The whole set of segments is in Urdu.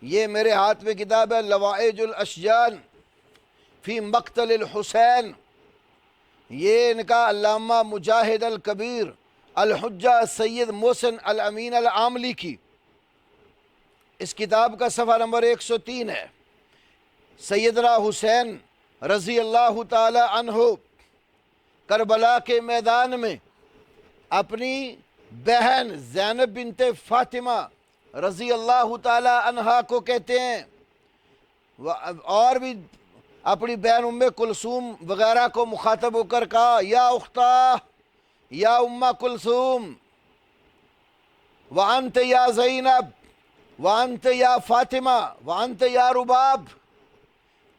یہ میرے ہاتھ میں کتاب ہے لوائج الاشجان فی مقتل الحسین، یہ ان کا علامہ مجاہد الکبیر الحجہ سید محسن الامین العاملی کی، اس کتاب کا صفحہ نمبر 103 ہے۔ سیدنا حسین رضی اللہ تعالی عنہ کربلا کے میدان میں اپنی بہن زینب بنت فاطمہ رضی اللہ تعالی عنہا کو کہتے ہیں، اور بھی اپنی بہن ام کلثوم وغیرہ کو مخاطب ہو کر کہا یا اختہ یا ام کلثوم وانت یا زینب وانت یا فاطمہ وانت یا رباب،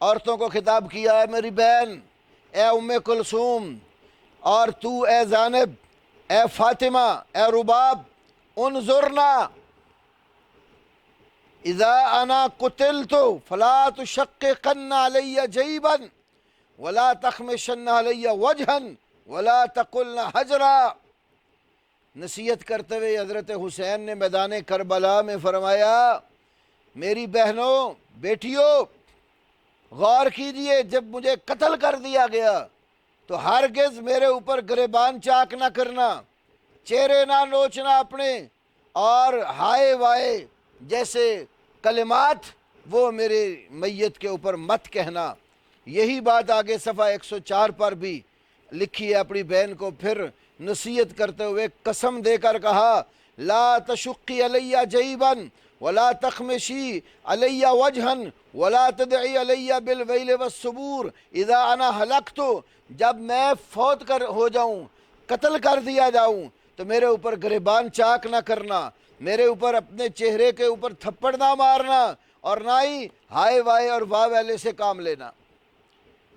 عورتوں کو خطاب کیا ہے میری بہن اے ام کلثوم، اور تو اے زینب اے فاطمہ اے رباب، انظرنا اذا انا قتلت فلا تشققن علی جیبا ولا تخمشن علی وجہا ولا تقلن حجرا۔ نصیحت کرتے ہوئے حضرت حسین نے میدان کربلا میں فرمایا، میری بہنوں بیٹیوں غور کیجئے، جب مجھے قتل کر دیا گیا تو ہرگز میرے اوپر گریبان چاک نہ کرنا، چہرے نہ نوچنا اپنے، اور ہائے وائے جیسے کلمات وہ میرے میت کے اوپر مت کہنا۔ یہی بات آگے صفحہ 104 پر بھی لکھی ہے۔ اپنی بہن کو پھر نصیحت کرتے ہوئے قسم دے کر کہا، لا تشقی علی جیبا ولا تخمشی علی وجہا ولا تدعی علی بالویل والثبور اذا انا ہلکت، جب میں فوت ہو جاؤں، قتل کر دیا جاؤں تو میرے اوپر گریبان چاک نہ کرنا، میرے اوپر اپنے چہرے کے اوپر تھپڑ نہ مارنا، اور نہ ہی ہائے وائے اور واہ ویلے سے کام لینا۔